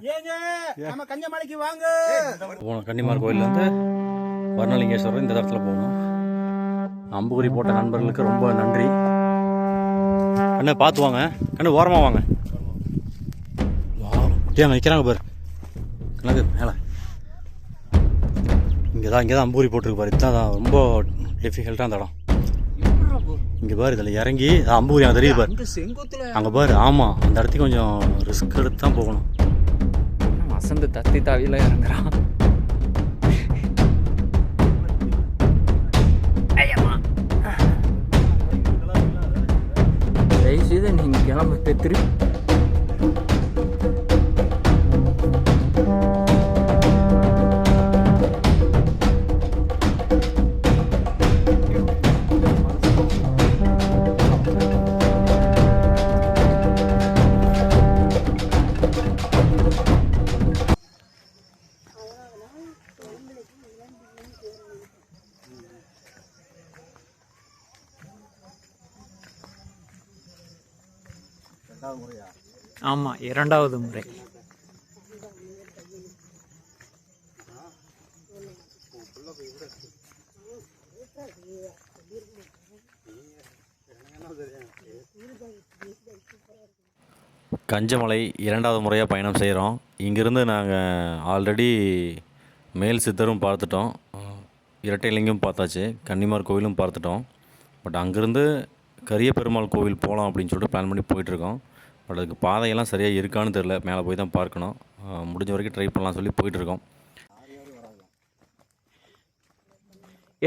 நம்ம கன்னிமாலைக்கு வாங்க. போகணும் கன்னிமார் கோயிலேருந்து வர்ணலிங்கேஸ்வரர் இந்த இடத்துல போகணும். அம்புகுறி போட்ட நண்பர்களுக்கு ரொம்ப நன்றி. கண்ணு பார்த்து வாங்க, கண்ணு ஓரமாக வாங்க. ஏங்க நிற்கிறாங்க பாரு கணக்கு மேலே. இங்கே தான் அம்பூரி போட்டிருக்கு பாரு. இதுதான் ரொம்ப டிஃபிகல்ட்டாக அந்த இடம். இங்கே பாரு இதில் இறங்கி அம்பூரி அங்கே தெரியுது பாரு, அங்கே பாரு. ஆமாம், அந்த இடத்துக்கு கொஞ்சம் ரிஸ்க் எடுத்து தான் போகணும். வசந்து தத்தி தாவியில் இறங்குறான். தயவுசெய்து நீங்கள் கிளம்ப திருப்பி ஆமாம், இரண்டாவது முறை. கஞ்சமலை இரண்டாவது முறையாக பயணம் செய்கிறோம். இங்கேருந்து நாங்கள் ஆல்ரெடி மேல் சித்தரும் பார்த்துட்டோம், இரட்டைலிங்கம் பார்த்தாச்சு, கன்னிமார் கோவிலும் பார்த்துட்டோம். பட் அங்கேருந்து கரிய பெருமாள் கோவில் போகலாம் அப்படின்னு சொல்லிட்டு பிளான் பண்ணி போயிட்டுருக்கோம். பட் அதுக்கு பாதையெல்லாம் சரியாக இருக்கான்னு தெரில, மேலே போய் தான் பார்க்கணும். முடிஞ்ச வரைக்கும் ட்ரை பண்ணலாம் சொல்லி போயிட்டுருக்கோம்.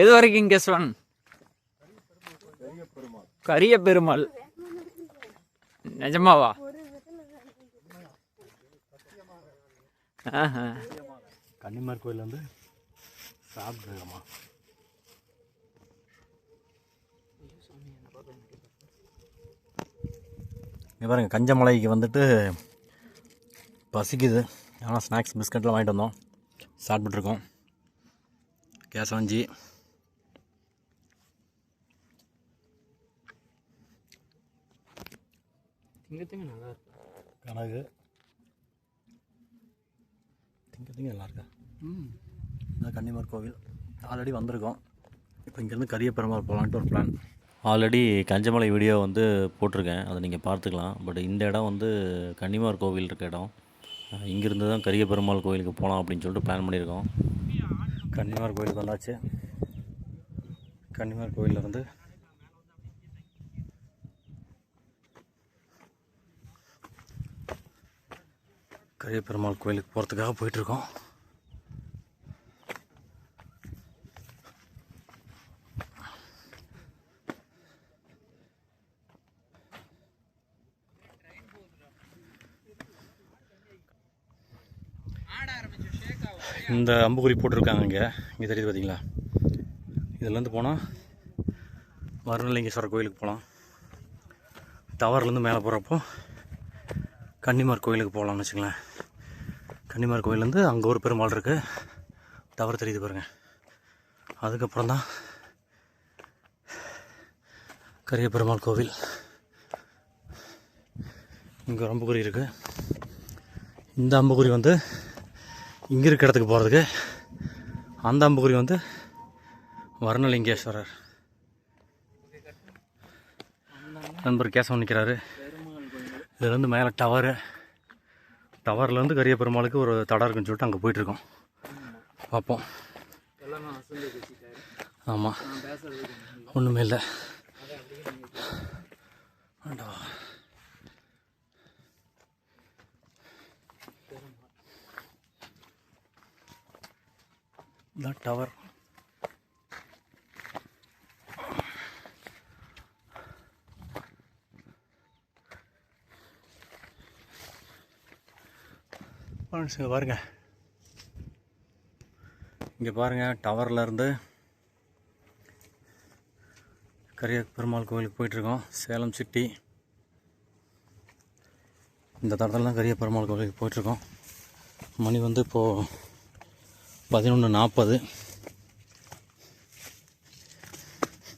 எது வரைக்கும் கெஸ்வன்? கரிய பெருமாள் நிஜமாவா? கன்னிமார் கோயில் வந்து சாப்பிட்ருக்கோமா? இங்கே பாருங்கள், கஞ்சமலைக்கு வந்துட்டு பசிக்குது. ஆனால் ஸ்நாக்ஸ் பிஸ்கட்லாம் வாங்கிட்டு வந்தோம், சாப்பிட்டுருக்கோம். கேசவஞ்சி கனகு திங்க நல்லா இருக்கா? இதான் கன்னிமார் கோவில். ஆல்ரெடி வந்திருக்கோம். இப்போ இங்கேருந்து கரிய பெருமாள் போகலான்ட்டு ஒரு பிளான். ஆல்ரெடி கஞ்சமலை வீடியோ வந்து போட்டிருக்கேன், அதை நீங்கள் பார்த்துக்கலாம். பட் இந்த இடம் வந்து கன்னிமார் கோவில் இருக்க இடம். இங்கேருந்து தான் கரிய பெருமாள் கோவிலுக்கு போகலாம் அப்படின்னு சொல்லிட்டு பிளான் பண்ணியிருக்கோம். கன்னிமார் கோவிலுக்கு வந்தாச்சு. கன்னிமார் கோவிலேருந்து கரிய பெருமாள் கோவிலுக்கு போகிறதுக்காக போயிட்டுருக்கோம். இந்த அம்புக்குறி போட்டிருக்காங்க இங்கே தெரியுது பார்த்தீங்களா? இதுலேருந்து போனால் வர்ணலிங்கேஸ்வரர் கோயிலுக்கு போகலாம். டவர்லேருந்து மேலே போகிறப்போ கன்னிமார் கோயிலுக்கு போகலான்னு வச்சுங்களேன். கன்னிமார் கோயிலேருந்து அங்கே ஒரு பெருமாள் இருக்குது, டவர் தெரியுது பாருங்கள். அதுக்கப்புறம் தான் கரிய பெருமாள் கோவில். இங்கே ஒரு அம்புக்குறி இருக்குது. இந்த அம்புக்குறி வந்து இங்கே இருக்க இடத்துக்கு போகிறதுக்கு, அந்த அம்புக்குறி வந்து வர்ணலிங்கேஸ்வரர். நண்பர் கேசவன் நிற்கிறாரு. இதுலேருந்து மேலே டவர்லேருந்து கரிய பெருமாளுக்கு ஒரு தடம் இருக்குன்னு சொல்லிட்டு அங்கே போயிட்டுருக்கோம். பார்ப்போம். ஆமாம், ஒன்றுமே இல்லை. இதான் டவர். பாருங்க, இங்கே பாருங்கள், டவர்லேருந்து கரிய பெருமாள் கோவிலுக்கு போயிட்டுருக்கோம். சேலம் சிட்டி இந்த தடத்தில் தான் கரிய பெருமாள் கோவிலுக்கு போயிட்டுருக்கோம். மணி வந்து இப்போது 11:40.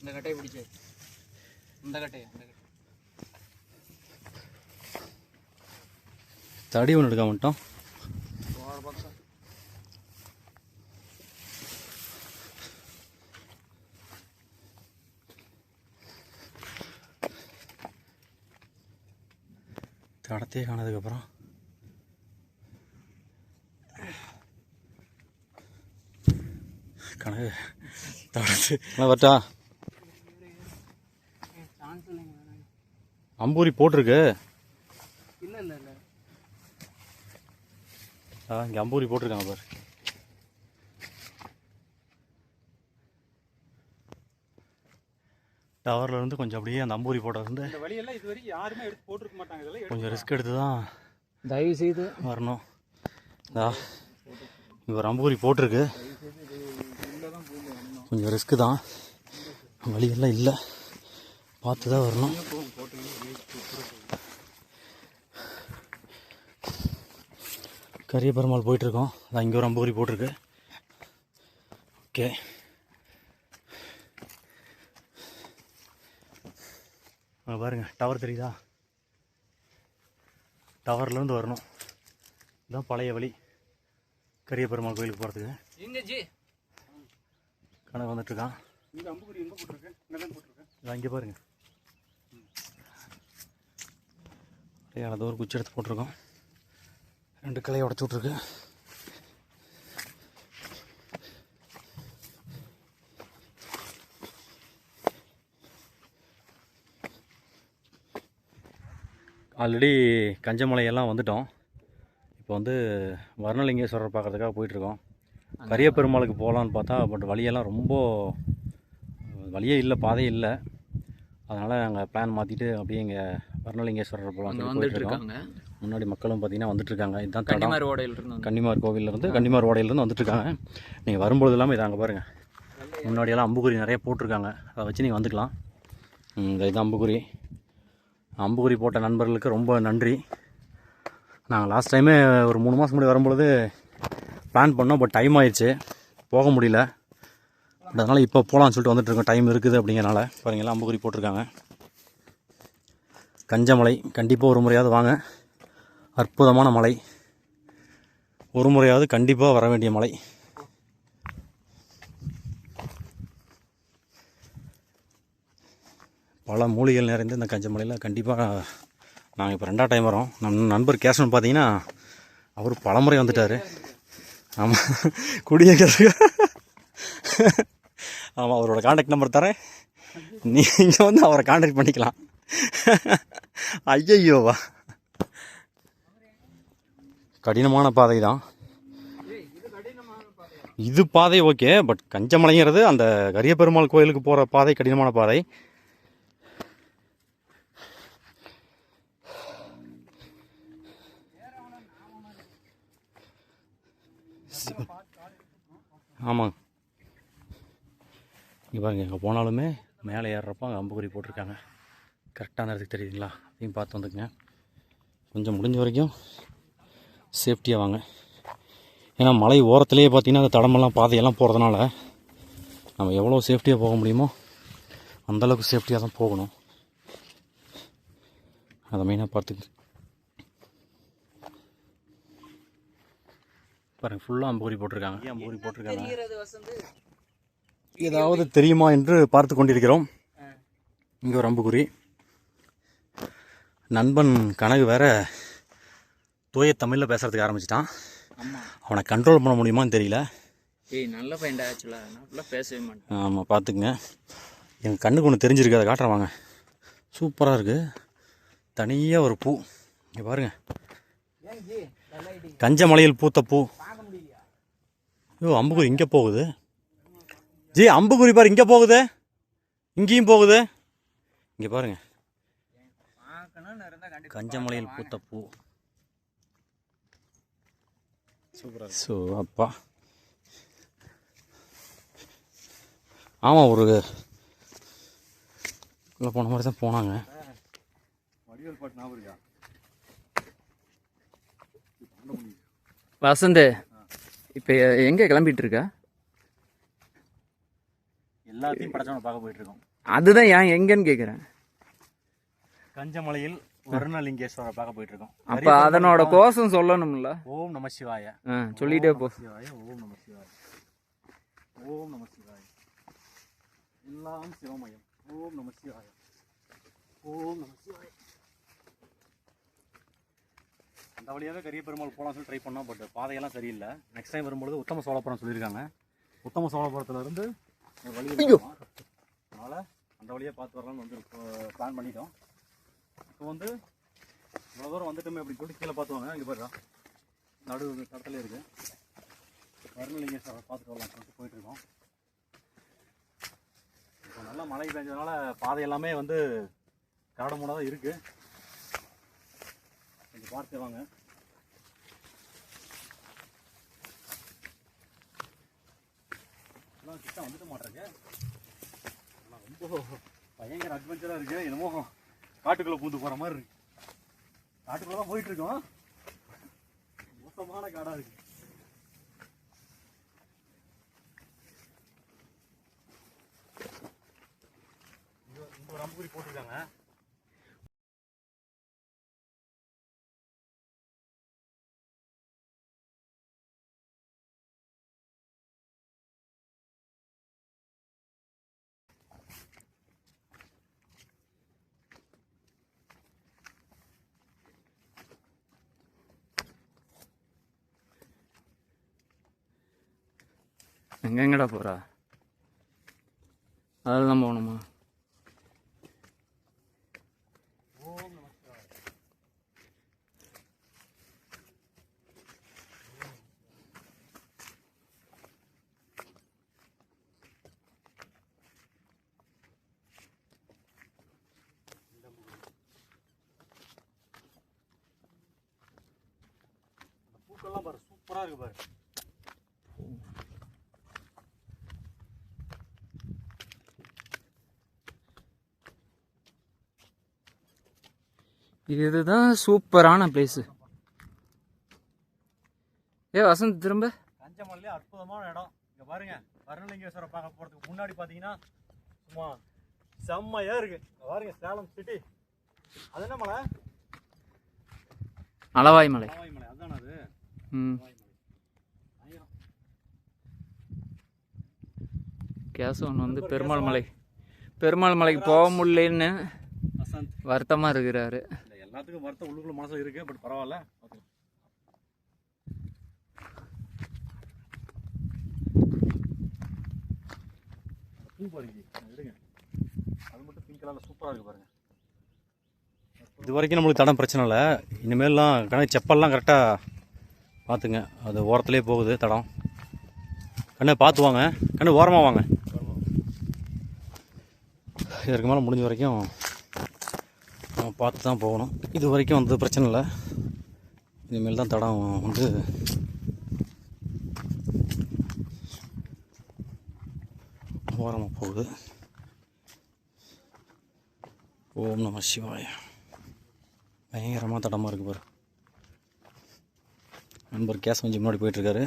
இந்த கட்டையை பிடிச்சி இந்த கட்டையை தடி ஒன்று எடுக்க மாட்டோம். பக்கம் தடத்தையே காணதுக்கப்புறம் கணக்கு தடத்து வரட்டா. சான்ஸ் இல்லைங்க. அம்பூரி போட்டிருக்கு. இல்லை இல்லை இல்லை இங்கே அம்பூரி போட்டிருக்காங்க பாரு. டவரில் இருந்து கொஞ்சம் அப்படியே அந்த அம்பூரி போட்டது வந்து இந்த வழியெல்லாம் இது வரைக்கும் யாருமே எடுத்து போட்டிருக்க மாட்டாங்க. இதெல்லாம் கொஞ்சம் ரிஸ்க் எடுத்து தான் தயவு செய்து வரணும். இங்கே ஒரு அம்பூரி போட்டிருக்கு. கொஞ்சம் ரிஸ்க்கு தான், வழியெல்லாம் இல்லை, பார்த்து தான் வரணும். கரிய பெருமாள் போயிட்டுருக்கோம். அதான் இங்கே ஒரு அம்பூரி போட்டிருக்கு. ஓகே, பாருங்க டவர் தெரியுதா? டவர்லேருந்து வரணும். இதுதான் பழைய வழி கரிய பெருமாள் கோயிலுக்கு போகிறதுக்கு. எங்க ஜி கணக்கு வந்துட்டுருக்கான். இந்த அம்புக்குடி எங்கே போட்டிருக்கேன்? இங்கே தான் போட்டிருக்கேன். இதான் இங்கே பாருங்க, அது ஒரு குச்சி எடுத்து போட்டிருக்கோம். 2 கிளையை உடச்சி விட்ருக்கு. ஆல்ரெடி கஞ்சமலையெல்லாம் வந்துட்டோம். இப்போ வந்து வர்ணலிங்கேஸ்வரர் பார்க்குறதுக்காக போயிட்டுருக்கோம். கரிய பெருமாளுக்கு போகலான்னு பார்த்தா பட் வழியெல்லாம் ரொம்ப வழியே இல்லை, பாதையே இல்லை. அதனால் நாங்கள் பிளான் மாற்றிட்டு அப்படியே இங்கே வர்ணலிங்கேஸ்வரர் போகலான்னு போயிட்டுருக்கோம். முன்னாடி மக்களும் பார்த்தீங்கன்னா வந்துட்டுருக்காங்க. இதுதான் கன்னிமார் ஓடையிலிருந்து கன்னிமார் கோவிலேருந்து கன்னிமார் ஓடையிலேருந்து வந்துட்டுருக்காங்க. நீங்கள் வரும்பொழுது எல்லாமே இதை அங்கே பாருங்கள். முன்னாடியெல்லாம் அம்புக்குறி நிறைய போட்டிருக்காங்க. அதை வச்சு நீங்கள் வந்துக்கலாம். இதுதான் அம்புக்குறி. அம்புக்குறி போட்ட நண்பர்களுக்கு ரொம்ப நன்றி. நாங்கள் லாஸ்ட் டைமே ஒரு 3 மாதம் முன்னாடி வரும்பொழுது பிளான் பண்ணோம், பட் டைம் ஆயிடுச்சு, போக முடியல. பட் அதனால் இப்போ போகலான்னு சொல்லிட்டு வந்துட்டுருக்கோம். டைம் இருக்குது அப்படிங்கிறனால. பாருங்களா, அம்புக்குறி போட்டிருக்காங்க. கஞ்சமலை கண்டிப்பாக ஒரு முறையாவது வாங்க. அற்புதமான மலை, ஒரு முறையாவது கண்டிப்பாக வர வேண்டிய மலை. பல மூலிகைகள் நிறைந்த இந்த கஞ்சமலையில் கண்டிப்பாக நாங்கள் இப்போ 2ஆவது டைம் வரோம். நம்ம நண்பர் கேஷன் பார்த்தீங்கன்னா அவர் பலமுறை வந்துட்டார். ஆமாம், குடியேற்றது. ஆமாம், அவரோட காண்டாக்ட் நம்பர் தரேன், நீங்கள் வந்து அவரை காண்டாக்ட் பண்ணிக்கலாம். ஐயையோவா, கடினமான பாதை தான் இது. பாதை ஓகே, பட் கஞ்சமலைங்கிறது அந்த கரிய பெருமாள் கோயிலுக்கு போகிற பாதை கடினமான பாதை. ஆமாங்க, இங்கே பாருங்க, எங்கே போனாலுமே மேலே ஏறுறப்போ அங்கே அம்புக்குறி போட்டிருக்காங்க. கரெக்டான நேரத்துக்கு தெரியுதுங்களா? அதையும் பார்த்து வந்துக்குங்க. கொஞ்சம் முடிஞ்ச வரைக்கும் சேஃப்டியாக வாங்க. ஏன்னா மலை ஓரத்துலேயே பார்த்திங்கன்னா அந்த தடமெல்லாம் பாதையெல்லாம் போகிறதுனால நம்ம எவ்வளோ சேஃப்டியாக போக முடியுமோ அந்தளவுக்கு சேஃப்டியாக தான் போகணும். அதை மெயினாக பார்த்துக்கு. பாருங்கள், ஃபுல்லாக அம்புக்குறி போட்டிருக்காங்க. அம்புக்குறி போட்டிருக்காங்க. ஏதாவது தெரியுமா என்று பார்த்து கொண்டிருக்கிறோம். இங்கே ஒரு அம்புக்குறி. நண்பன் கனகு வேற தூய தமிழில் பேசுகிறதுக்கு ஆரம்பிச்சிட்டான். அவனை கண்ட்ரோல் பண்ண முடியுமான்னு தெரியல. நல்ல பையன்டா, ஆக்சுவலாக நல்லா பேசவே மாட்டேன். ஆமாம், பார்த்துக்குங்க. எங்கள் கண்ணுக்கு ஒன்று தெரிஞ்சிருக்கு, அதை காட்டுறேன் வாங்க. சூப்பராக இருக்குது. தனியாக ஒரு பூ இங்கே பாருங்கள், கஞ்சமலையில் பூத்த பூ. ஐயோ, அம்புக்குறி இங்கே போகுது ஜி. அம்புக்குறி பாரு, இங்கே போகுது, இங்கேயும் போகுது. இங்கே பாருங்க, கஞ்சமலையில் பூத்த பூ. சூப்பராக. ஸோ அப்பா, ஆமாம், ஒரு உள்ளே போன மாதிரி தான் போனாங்க. வசந்த், இப்போ எங்கே கிளம்பிட்டு இருக்கா? எல்லாத்தையும் படைச்சவனை பார்க்க போயிட்டு இருக்கோம். அதுதான் ஏன் எங்கன்னு கேட்குறேன். கஞ்சமலையில் வருணலிங்கேஸ்வரர் பார்க்க போயிட்டு இருக்கோம். அப்போ அதனோட கோஷம் சொல்லணும்ல. ஓம் நம சிவாய. சொல்லிட்டே போ. சிவாய ஓம் நம சிவாய. ஓம் நம சிவாய. எல்லாம் சிவமயம். ஓம் நம சிவாய. ஓம் நம சிவாய. அந்த வழியாகவே கரிய பெருமாள் போகலாம் சொல்லி ட்ரை பண்ணோம். பட் பாதையெல்லாம் சரியில்லை. நெக்ஸ்ட் டைம் வரும்பொழுது உத்தம சோழபுரம் சொல்லியிருக்காங்க. உத்தம சோழபுரத்துலேருந்து வழி இருக்கும். அதனால் அந்த வழியாக பார்த்து வரலாம்னு வந்து பிளான் பண்ணிட்டோம். இப்போ வந்து இவ்வளோ தூரம் வந்துட்டோமே அப்படின்னு சொல்லிட்டு கீழே பார்த்துவாங்க. இங்கே போய்டலாம் நடு கடத்துல இருக்குது. வருணலிங்கேஸ்வரர் பார்த்துட்டு வரலாம் சொல்லிட்டு போயிட்டுருக்கோம். இப்போ நல்லா மழை பெஞ்சதுனால பாதை எல்லாமே வந்து கரடு மூடாக தான் இருக்குது. கொஞ்சம் பார்த்து வாங்க. எல்லாம் கிட்ட வந்துட்டு மாட்டேங்க. ஆனால் ரொம்ப பயங்கர அட்வென்ச்சராக இருக்குது. என்னமோ காட்டுக்குள்ளே பூந்து போகிற மாதிரி இருக்கு. காட்டுக்குள்ளே தான் போயிட்டுருக்கோம். மோசமான காடாக இருக்குது. இங்கே ஒரு அம்புக்குறி போட்டிருக்காங்க. எங்கடா போகிறா? அதில் தான் போகணுமா? பூக்கள்லாம் பாரு, சூப்பராக இருக்கு பாரு. இதுதான் சூப்பரான பிளேஸு. வசந்த் திரும்ப கஞ்சமலையிலே அற்புதமான இடம். இங்கே பாருங்க, வருணலிங்கேஸ்வரர் பார்க்க போகிறதுக்கு முன்னாடி பார்த்தீங்கன்னா சும்மா செம்மையாக இருக்கு. பாருங்க சேலம் சிட்டி. அது என்ன மலை? அளவாய் மலை. அளவாய் மலை அதுதானே அது? கேசவன் வந்து பெருமாள் மலை, பெருமாள் மலைக்கு போக முடியலன்னு வருத்தமாக இருக்கிறாரு. எல்லாத்துக்கும் வருத்தம் உள்ளுக்குள்ள மனசில் இருக்கு. பட் பரவாயில்ல. பூ பாருங்க, எடுங்க. அது மட்டும் பிங்க் கலர்ல சூப்பராக இருக்கு பாருங்க. இது வரைக்கும் நம்மளுக்கு தடம் பிரச்சனை இல்லை. இனிமேல்லாம் கணக்கு செப்பல்லாம் கரெக்டாக பார்த்துங்க. அது ஓரத்துலேயே போகுது தடம். கண்ணு பார்த்து வாங்க. கண்ணு ஓரமாக வாங்க. இதற்கு மேலே முடிஞ்ச வரைக்கும் நம்ம பார்த்து தான் போகணும். இது வரைக்கும் வந்து பிரச்சனை இல்லை. இனிமேல் தான் தடம் வந்து ஓரமாக போகுது. ஓம் நம சிவாய. பயங்கரமாக தடமாக இருக்குது பாரு. நண்பர் கேஸ் கொஞ்சம் முன்னாடி போயிட்டுருக்காரு.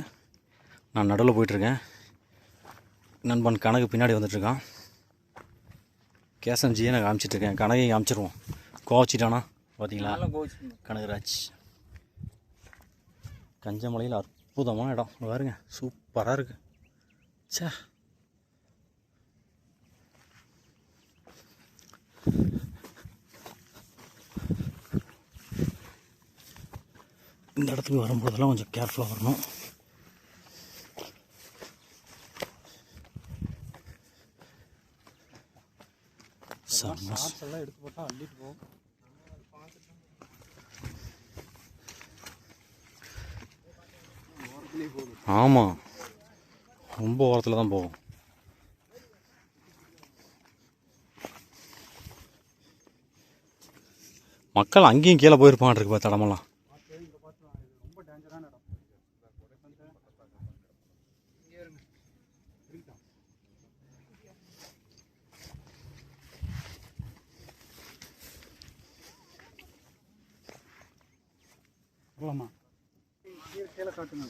நான் நடுவில் போயிட்டுருக்கேன். நண்பன் கணக்கு பின்னாடி வந்துட்டுருக்கான். கேசஞ்சியே நான் காமிச்சிட்ருக்கேன். கணக்கையும் காமிச்சிருவோம். கோவச்சிட்டானா பார்த்தீங்களா? கனகராஜ். கஞ்சமலையில் அற்புதமான இடம் பாருங்க, சூப்பராக இருக்குது. சே, இந்த இடத்துக்கு வரும்போதெல்லாம் கொஞ்சம் கேர்ஃபுல்லாக வரணும். எடுத்து போட்டால் அள்ளிட்டு போகும். ஆமாம், ரொம்ப ஓரத்தில் தான் போகும். மக்கள் அங்கேயும் கீழே போயிருப்பான் இருக்கு பார்த்து இடமெல்லாம். கீழே காட்டுங்க.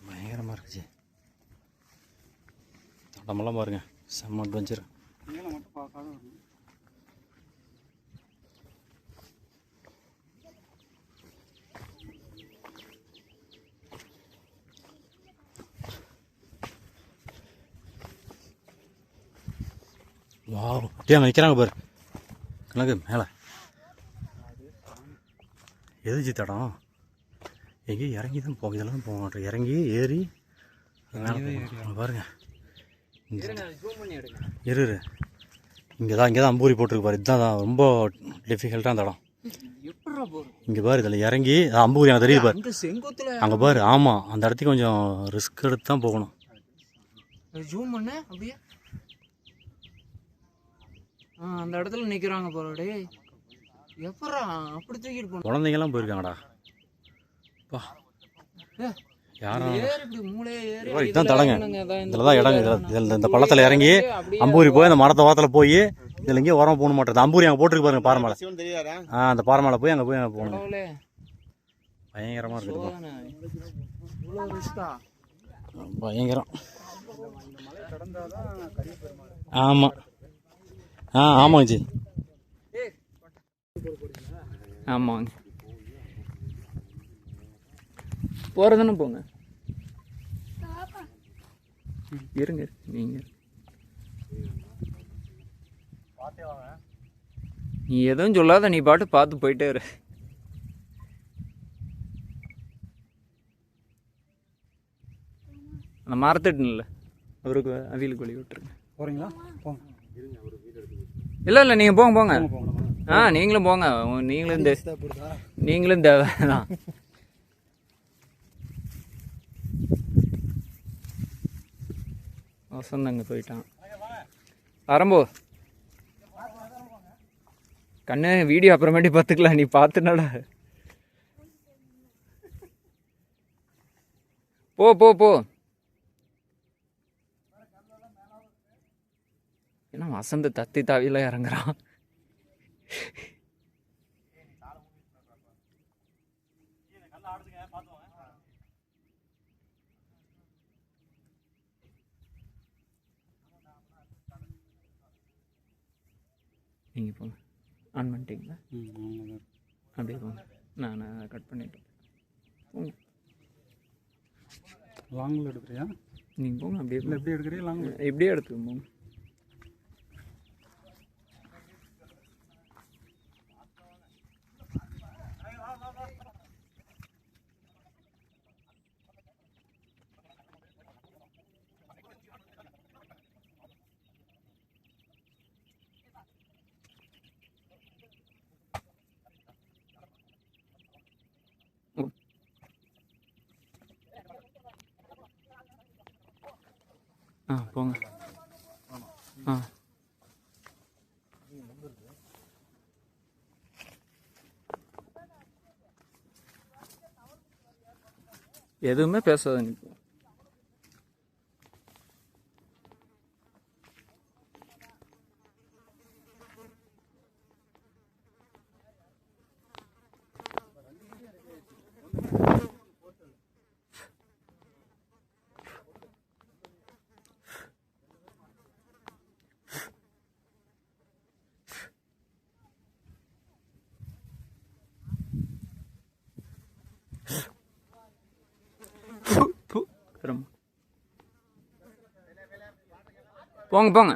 பயங்கரமாக இருக்குச்சு. நம்மளாம் பாருங்கள் செம்ம அட்வென்ச்சர். மேலே மட்டும் பார்க்காத வரணும். வாவ் ஏன் வைக்கிறாங்க பாரு கணக்கு மேலே எது தடம் எங்கேயும் இறங்கி தான் போகும். இதெல்லாம் போக மாட்டேன். இறங்கி ஏறி மேலே போகணும். பாருங்க இரு இங்கே தான் அம்பூரி போட்டிருக்கு பாரு. இதுதான் ரொம்ப டிஃபிகல்ட்டான தடம். இங்கே பாரு இதில் இறங்கி அம்பூரி அங்கே தெரியுது பாரு. அங்கே பாரு. ஆமாம் அந்த இடத்துக்கு கொஞ்சம் ரிஸ்க் எடுத்து தான் போகணும். ஜூம் பண்ண அப்படியே அந்த இடத்துல நிற்கிறாங்க போலடே. எப்படா அப்படி தூக்கிட்டு போன குழந்தைங்கலாம் போயிருக்காங்கடா. பா யாரும் இதுதான் தடங்க. இதில் தான் இடங்க. இதில் இந்த பள்ளத்தில் இறங்கி அம்பூரி போய் அந்த மரத்தை வாரத்தில் போய் இதில் எங்கேயும் உரம் போக மாட்டேன். அம்பூரி அங்கே போட்டுருக்கு பாருங்க பாறை மேலே. அந்த பாறை மேலே போய் அங்கே போகணும். பயங்கரமாக இருக்குது. பயங்கரம். ஆமாம் ஆமாங்க ஜி. ஆமாங்க போகிறதுன்னு போங்க. இருங்க நீங்கள் நீ எதுவும் சொல்லாத, நீ பாட்டு பார்த்து போயிட்டே இரு. அந்த மரத்துட்டுல அவருக்கு அவியலுக்கு வழி விட்டுருங்க. போகிறீங்களா? போங்க. இல்லை நீங்கள் போங்க. நீங்களும் போங்க. நீங்களும் தேவை தான். வசந்தங்க போயிட்டான். ஆரம்போ கண்ணு வீடியோ அப்புறமேட்டி பார்த்துக்கலாம். நீ பார்த்துனடா. போ ஏன்னா வசந்த தத்தி தாவில இறங்குறான். நீங்கள் போங்க. ஆன் பண்ணிட்டீங்களா? அப்படியே போங்க. நான் கட் பண்ணிட்டேன். போங்க. லாங்கில் எடுக்கிறியா? நீங்கள் போங்க. அப்படியே இல்லை எப்படி எடுக்கிறியா? லாங்கில் எப்படியே எடுத்துக்க போங்க. போங்க. எதுவுமே பேசாத நீ. போங்க.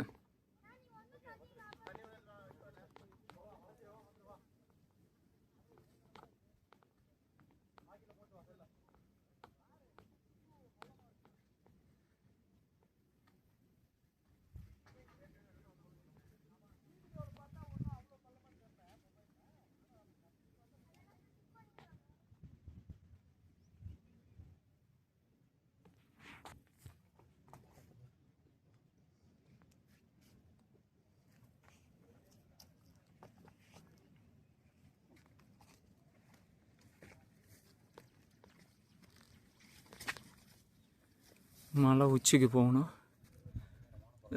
மலை உச்சிக்கு போகணும்.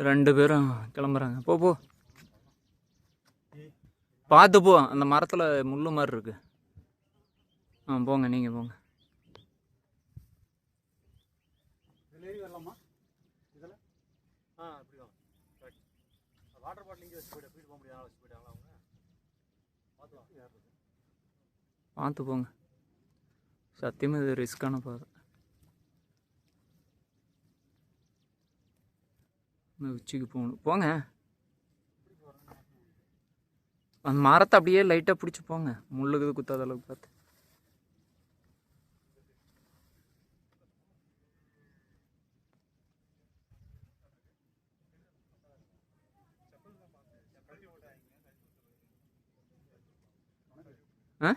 2 பேரும் கிளம்புறாங்க. போ பார்த்து போ. அந்த மரத்தில் முள்ளு மாதிரி இருக்கு. போங்க. நீங்கள் போங்க. இதில் ஏறி வரலாமா? இதில் வாட்டர் பாட்டில் இங்கே வச்சு போய்ட்டு போக முடியாது வச்சு போயிட்டாங்களா அவங்க பார்த்து போங்க. சத்தியமாக இது ரிஸ்க்கான பாதை. உச்சிக்கு போகணும். போங்க, அந்த மரத்தை அப்படியே லைட்டாக பிடிச்சி போங்க, முள்ளுக்குது குத்தாத அளவுக்கு பார்த்து. ஆ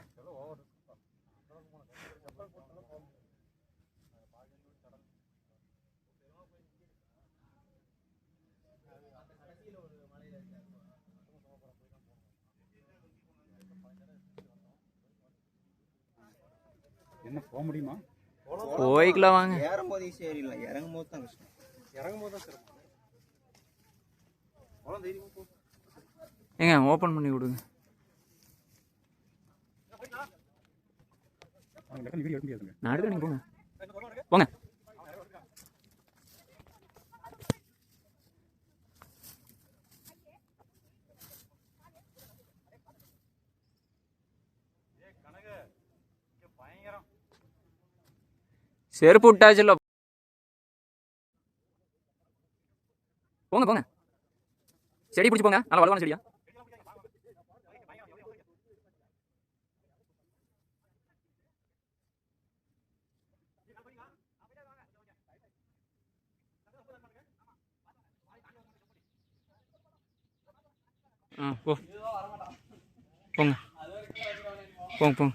என்ன போக முடியுமா? போய்க்கலாம் வாங்க. ஏறும்போது ஈஸியாக ஏறிடலாம், இறங்கும்போது தான் கஷ்டம். இறங்கும்போது தான் சிறப்பு. ஏங்க ஓப்பன் பண்ணி கொடுங்க. வீடியோ எடுக்க முடியாதுங்க. நான் எடுக்க, நீங்கள் போங்க போங்க. செருப்பு விட்டாச்சுல்ல, போங்க போங்க. செடி பிடிச்சி போங்க, நல்லா வளவான செடியா. போ போங்க போங்க போங்க.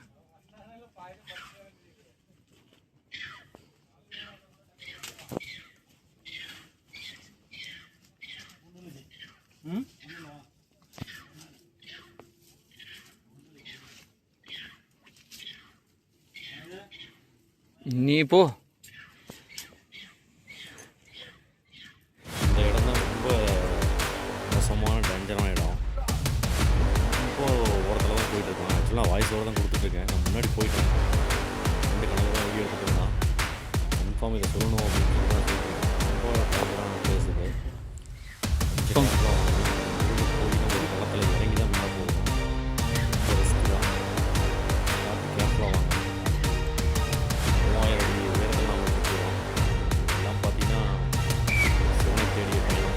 நீ போ. இந்த இடம் தான் ரொம்ப மோசமான டேஞ்சரான இடம். இப்போது ஓரத்தில் தான் போயிட்டுருக்கோம். ஆக்சுவலாக வாய்ஸ் ஓவர் தான் கொடுத்துட்ருக்கேன். நான் முன்னாடி போயிட்டேன், 2 கணக்கு தான் வீடியோ எடுத்துகிட்டு இருந்தான். கன்ஃபார்ம் இதை சொல்லணும் அப்படின்னு சொல்லி தான் சொல்லிட்டுருக்கேன். ரொம்ப டேஞ்சரான பிளேஸ் இது. ஒரு பக்கத்தில் இறங்கி தான் மேலே போகணும். ரொம்ப ரிஸ்க் தான். பார்த்து கேர்ஃபுல்லாக வாங்க. 3000 அடி உயரத்தெல்லாம் வந்துருக்கோம். எல்லாம் பார்த்தீங்கன்னா சிவனை தேடிய பயணம்.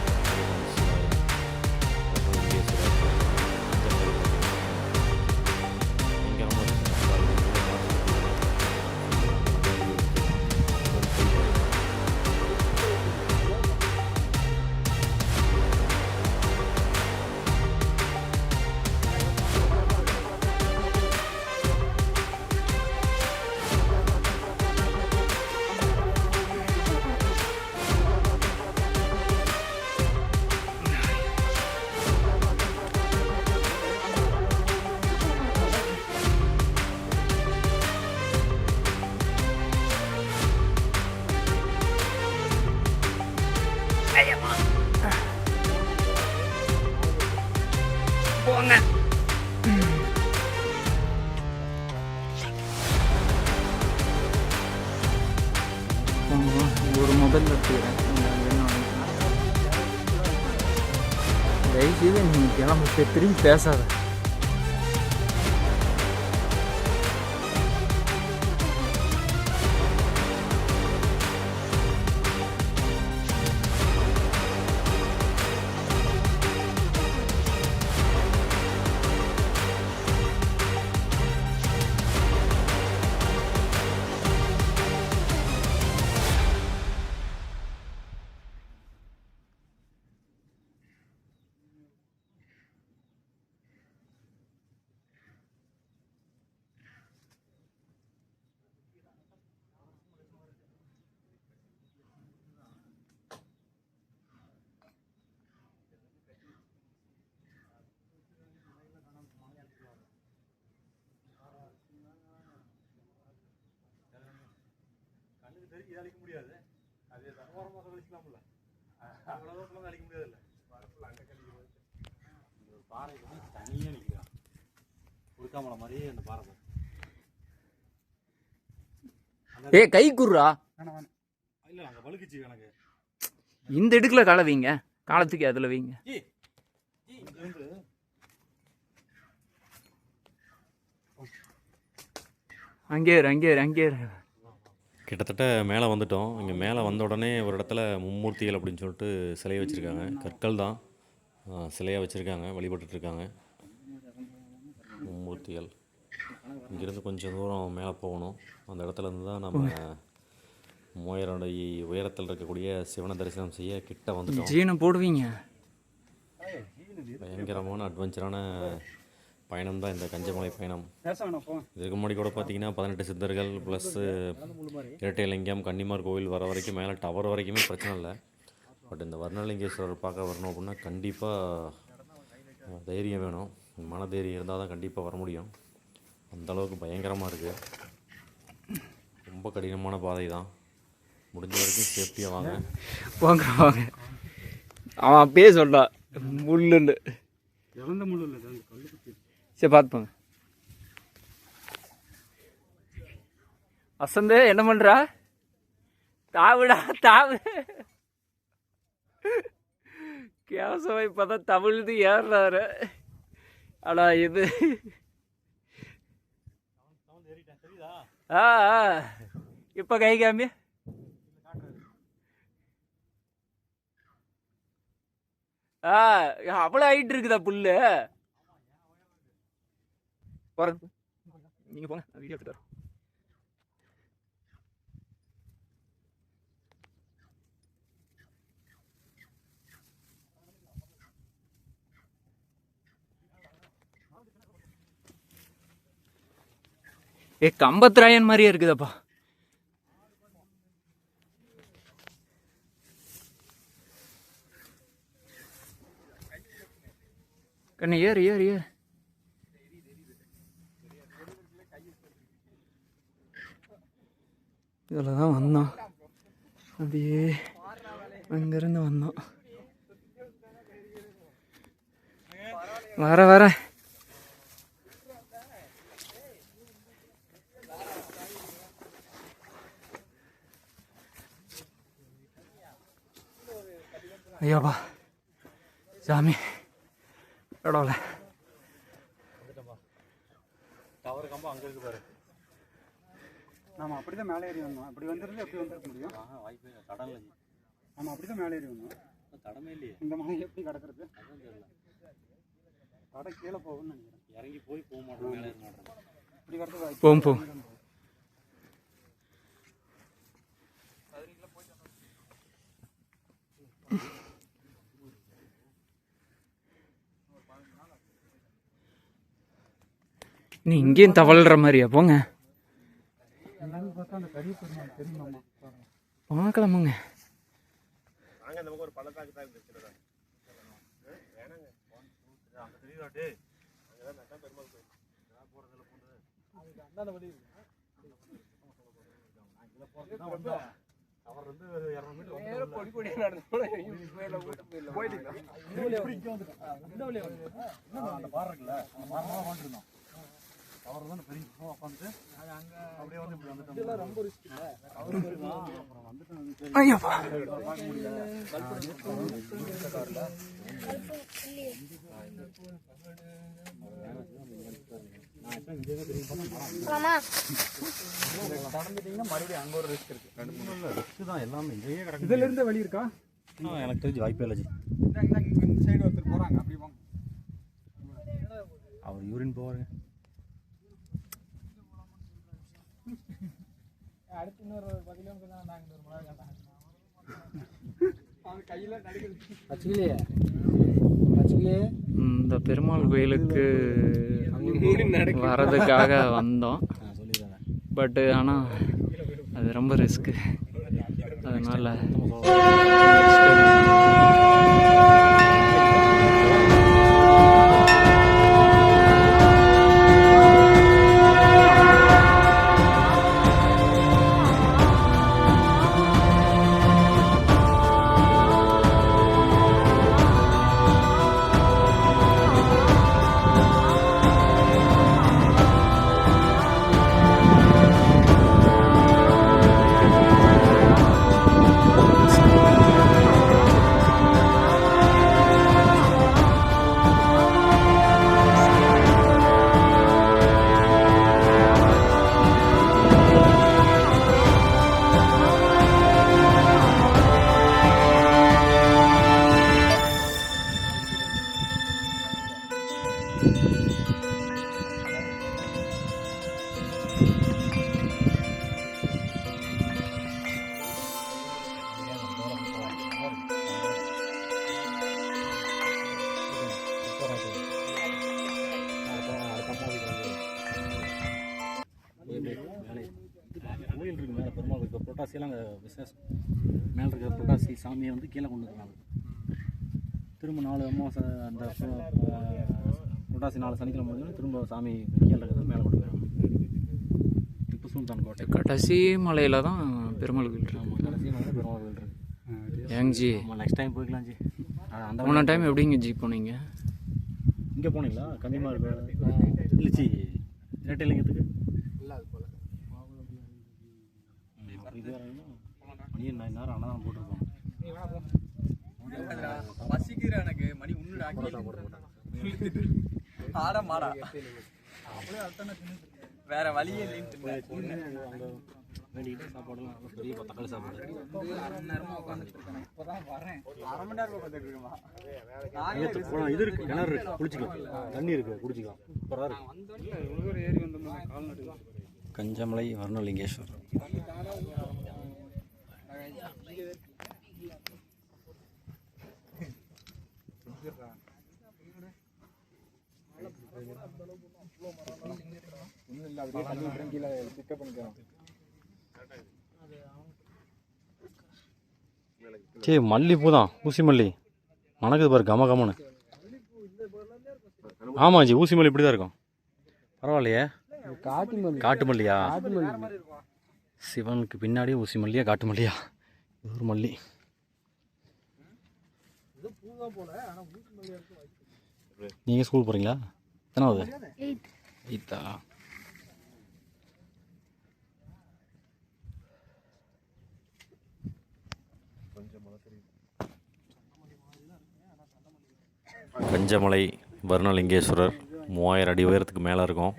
போங்க. ஒரு மொபைல் எடுத்துக்கிறேன், தயவுசெய்து நீ கிளம்ப, திரும்பி பேசாத. இதை அழிக்க முடியாது. அது ஓரமாக கழிக்கலாம்ல, அவ்வளோ தூரம் அழிக்க முடியாதுல்ல. இந்த பாறை வந்து தனியாக நிற்கிறான், உருக்காமலை மாதிரியே அந்த பாறை. ஏ கை குர்ரா. இல்லை அங்கே வழுக்குச்சு எனக்கு. இந்த இடுக்கில் காலை வைங்க, காலத்துக்கு அதில் வைங்க. அங்கே இரு. கிட்டத்தட்ட மேலே வந்துட்டோம். இங்கே மேலே வந்த உடனே ஒரு இடத்துல மும்மூர்த்திகள் அப்படின்னு சொல்லிட்டு சிலையை வச்சுருக்காங்க. கற்கள் தான் சிலையாக வச்சுருக்காங்க, வழிபட்டுருக்காங்க. மும்மூர்த்திகள். இங்கேருந்து கொஞ்சம் தூரம் மேலே போகணும். அந்த இடத்துல இருந்து தான் நம்ம 3000 அடி உயரத்தில் இருக்கக்கூடிய சிவனை தரிசனம் செய்ய கிட்ட வந்துட்டோம். ஜீனை போடுவீங்க. பயங்கரமான அட்வென்ச்சரான பயணம் தான் இந்த கஞ்சமலை பயணம். பேச வேணாம் போ. இதுக்கு முன்னாடி கூட பார்த்தீங்கன்னா 18 சித்தர்கள் ப்ளஸ்ஸு இரட்டைலிங்கம் கன்னிமார் கோவில் வர வரைக்கும் மேலே டவர் வரைக்குமே பிரச்சனை இல்லை. பட் இந்த வர்ணலிங்கேஸ்வரர் பார்க்க வரணும் அப்படின்னா கண்டிப்பாக தைரியம் வேணும். மன தைரியம் இருந்தால் தான் கண்டிப்பாக வர முடியும். அந்தளவுக்கு பயங்கரமாக இருக்குது. ரொம்ப கடினமான பாதை தான். முடிஞ்ச வரைக்கும் சேஃப்டியாக வாங்க. வாங்க. அவன் அப்பயே சொல்கிறான் முள்ளுன்னு. இறந்த முள்ளு இல்லை சார், கல்லு குத்தி. சரி பார்த்துப்பாங்க. வசந்து என்ன பண்ணுறா? தாவு கேசவ இப்போ தான் தமிழ்து ஏறுறாரு. ஆனால் இது இப்போ கை காமி. அவ்வளோ ஹைட் இருக்குதா புல்லு? போகிறேன், நீங்கள் போங்க, நான் வீடியோ எடுத்துட்டு வரேன். கம்பத்ராயன் மாதிரியே இருக்குதப்பா. கண்ணு ஏறு. இதில் தான் வந்தோம். அப்படியே அங்கேருந்து வந்தோம். வர ஐயாப்பா சாமி இடம்ல டவர் கம்பம் அங்கே இருக்கு பாரு. நாம் அப்படி தான் மேலே ஏறி வந்தோம். அப்படி வந்துருந்து எப்படி வந்துருக்க முடியும்? வாய்ப்பு கடலில் நம்ம அப்படி தான் மேலே ஏறி வந்தோம். தடமே இல்லையே. இந்த மலை எப்படி கிடக்கிறது? அதுவும் தெரியல. கடை கீழே போகும்னு நினைக்கிறேன். இறங்கி போய் போக மாட்டோம், மேலே ஏற மாட்டோம். இப்படி கிடக்கு போம். நீ இங்கேயும் தவழ்கிற மாதிரியா? போங்க பார்த்தா அந்த கரிய பெருமாள் தெரியுமாம்மா? பார்க்கலாமுங்க. அவர் வந்து 200 மீட்டர் பொடி பொடியா நடந்து போயிட்டீங்க. அந்த பாறை இருக்குல்ல, அந்த பாறை வந்துருந்தோம். அவர் தான் பெரிய உட்காந்துட்டு அப்படியே வந்து இப்படி வந்துட்டோம். இதெல்லாம் ரொம்ப ரிஸ்க் இல்லை. அப்புறம் வந்துட்டு ஐயா பார்க்க முடியல. நடந்துட்டீங்கன்னா மறுபடியும் அங்கே ஒரு ரிஸ்க் இருக்கு. 2-3 ரிஸ்க் தான் எல்லாமே. இங்கேயே கிடக்கு. இதுல இருந்து வழி இருக்கா? எனக்கு தெரிஞ்சு வாய்ப்பே இல்லை. இந்த சைடு ஒருத்தர் போறாங்க, அப்படி வாங்க. அவர் யூரின் போவாருங்க. அடுத்து இன்னொரு 10 கிலோமீட்டர் தான் நாங்கள் ஒரு மழை கேட்டாங்க. அவன் கையில் நடுக்குது. இந்த பெருமாள் கோயிலுக்கு வர்றதுக்காக வந்தோம். பட்டு ஆனால் அது ரொம்ப ரிஸ்க்கு. அதனால் கோயில் இருக்கு மேலே பெருமாள் இப்போ புரட்டாசியெல்லாம் அங்கே பிஸ்னஸ் மேலே இருக்கிற புரட்டாசி சாமியை வந்து கீழே கொண்டு வந்துருக்காங்க. திரும்ப 4 அமாவாசை அந்த புரட்டாசி 4 சனிக்கிழமை முடிஞ்சோன்னா திரும்ப சாமி கீழே இருக்கிறத மேலே கொண்டு போயிடும். திப்பு சுல்தான் கோட்டை கடைசி மலையில் தான் பெருமாள் கோயில் இருக்கு. கடைசி மலை பெருமாள் கோயில் இருக்குது. ஏங்க ஜி நெக்ஸ்ட் டைம் போய்க்கலாம் ஜி. அந்த போன டைம் எப்படிங்க ஜி போனீங்க? இங்கே போனீங்களா? கன்னிமார் இல்லைச்சி இரட்டைலிங்கத்துக்கு இது மணி 9 நேரம் அன்னதானம் போட்டிருக்கோம். பசிக்கிற எனக்கு மணி உன்னுடா ஆட மாடா வேற வழியே இல்லைன்னு அங்கே வேண்டிக்கிட்டு சாப்பாடுலாம் நல்லா பெரிய தக்காளி சாப்பாடு. இது இருக்கு, கிணறு இருக்கு, குளிச்சிக்கலாம், தண்ணி இருக்கு, குடிச்சிக்கலாம், சூப்பராக இருக்கு. கஞ்சமலை வர்ணலிங்கேஸ்வரர். சரி, மல்லிப்பூ தான், ஊசி மல்லி மணக்குது பாரு கம கமன்னு. ஆமாம் ஜி, ஊசி மல்லி இப்படி தான் இருக்கும். பரவாயில்லையே. காட்டு மல்லியா? சிவனுக்கு பின்னாடியே ஊசி மல்லியா காட்டு மல்லியா? ஒரு மல்லி. நீங்கள் ஸ்கூல் போகிறீங்களா? எத்தனாவது? 8ஆ? கஞ்சமலை வர்ணலிங்கேஸ்வரர் 3000 அடி உயரத்துக்கு மேலே இருக்கும்.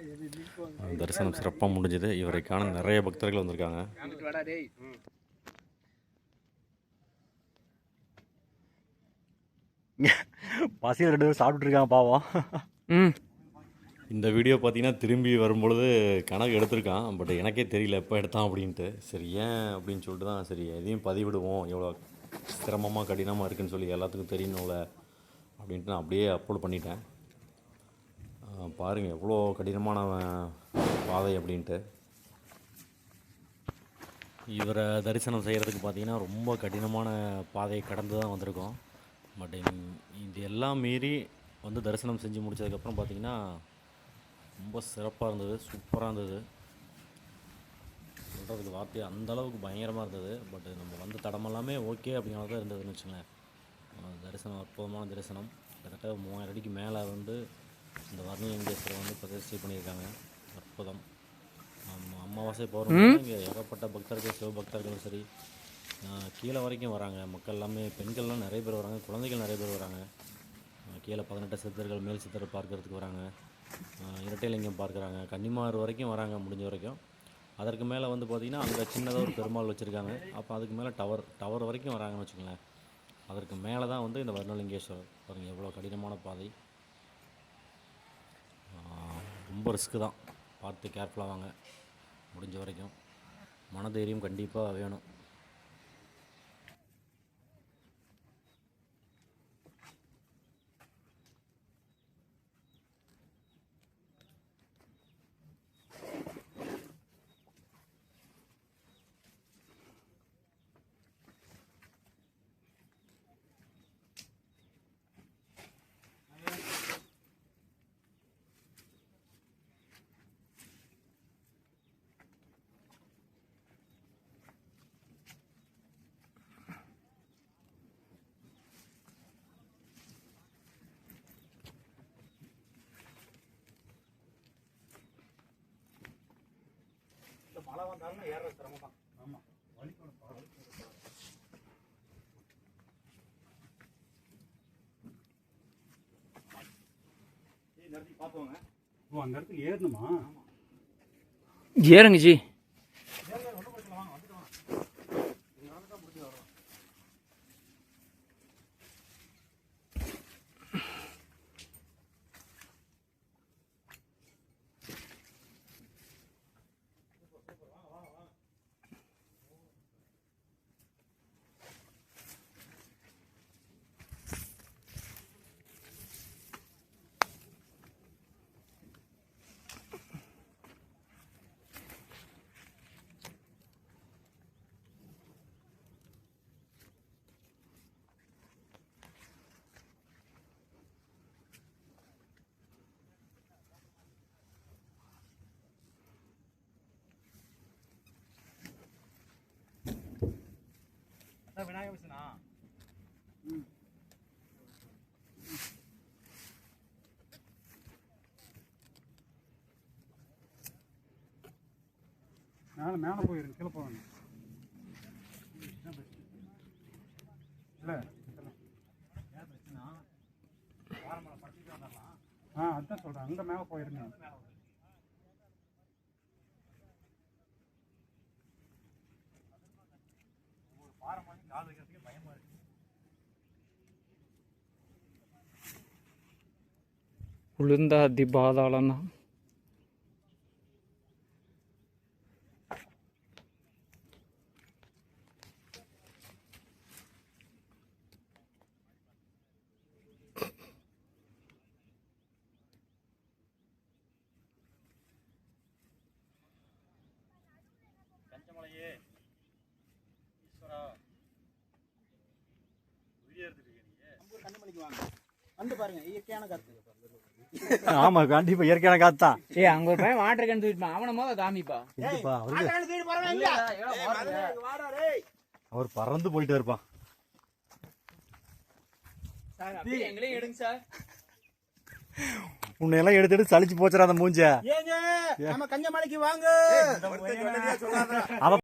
தரிசனம் சிறப்பாக முடிஞ்சது. இவரை காண நிறைய பக்தர்கள் வந்திருக்காங்க. பசியில் 2 பேரும் சாப்பிட்டுருக்காங்க பாவம். இந்த வீடியோ பார்த்தீங்கன்னா திரும்பி வரும்பொழுது கணக்கு எடுத்திருக்கான். பட் எனக்கே தெரியல எப்போ எடுத்தான் அப்படின்ட்டு. சரி ஏன் அப்படின்னு சொல்லிட்டு தான் சரி எதையும் பதிவிடுவோம், எவ்வளோ சிரமமாக கடினமாக இருக்குதுன்னு சொல்லி எல்லாத்துக்கும் தெரியணும்ல அப்படின்ட்டு நான் அப்படியே அப்லோட் பண்ணிட்டேன். பாருங்கள் எவ்வளோ கடினமான பாதை அப்படின்ட்டு. இவரை தரிசனம் செய்கிறதுக்கு பார்த்திங்கன்னா ரொம்ப கடினமான பாதையை கடந்து தான் வந்திருக்கோம். பட் இது எல்லாம் மீறி வந்து தரிசனம் செஞ்சு முடித்ததுக்கப்புறம் பார்த்திங்கன்னா ரொம்ப சிறப்பாக இருந்தது, சூப்பராக இருந்தது. சொல்கிறதுக்கு வார்த்தை அந்தளவுக்கு பயங்கரமாக இருந்தது. பட் நம்ம வந்து தடமெல்லாமே ஓகே அப்படிங்கிற தான் இருந்ததுன்னு வச்சுங்களேன். தரிசனம் அற்புதமான தரிசனம். கிட்டத்தட்ட 3000 அடிக்கு மேலே வந்து இந்த வர்ணலிங்கேஸ்வரர் வந்து பிரதிஷ்டை பண்ணியிருக்காங்க. அற்புதம். அமாவாசை பௌர்ணமி இங்கே ஏகப்பட்ட பக்தர்கள், சிவபக்தர்களும் சரி கீழே வரைக்கும் வராங்க. மக்கள் எல்லாமே, பெண்கள்லாம் நிறைய பேர் வராங்க, குழந்தைகள் நிறைய பேர் வராங்க. கீழே 18 சித்தர்கள், மேல் சித்தர் பார்க்கறதுக்கு வராங்க, இரட்டைலிங்கம் பார்க்குறாங்க, கன்னிமார் வரைக்கும் வராங்க முடிஞ்ச வரைக்கும். அதற்கு மேலே வந்து பார்த்திங்கன்னா அங்கே சின்னதாக ஒரு பெருமாள் வச்சுருக்காங்க. அப்போ அதுக்கு மேலே டவர் வரைக்கும் வராங்கன்னு வச்சுக்கோங்களேன். அதற்கு மேலே தான் வந்து இந்த வர்ணலிங்கேஸ்வரர். பாருங்கள் எவ்வளோ கடினமான பாதை. ரொம்ப ரிஸ்க்கு தான், பார்த்து கேர்ஃபுல்லாக வாங்க. முடிஞ்ச வரைக்கும் மனதைரியம் கண்டிப்பாக வேணும். மழை வந்தாலும் ஏற சிரமம் தான். ஆமாம், வலிக்கணும். இந்த இடத்துக்கு பார்த்தோங்க. ஓ, அந்த இடத்துக்கு ஏறணுமா? ஏறுங்க ஜி. மேலே போயிருக்கு, கீழே போவேன் இல்லை. அதான் சொல்கிறேன், அங்கே மேலே போயிருங்க. உளுந்தாதி பாதாளம்னா கஞ்சமலையே ஈஸ்வரா, வீடியோ எடுத்துட்டு கஞ்சமலைக்கு வாங்க, வந்து பாருங்க, இயற்கையான காத்து. ஆமாம், கண்டிப்பாக இயற்கையான காற்று தான். அங்க ஒரு பையன் வாட்டர் கேன் தூக்கிட்டு அவனை மோத காமிப்பா. அவர் பறந்து போயிட்டே இருப்பான். எங்களையும் எடுங்க சார். உன்னையெல்லாம் எடுத்துட்டு சலிச்சு போச்சுடா அந்த மூஞ்ச. நம்ம கஞ்சமலைக்கு வாங்க. அவன்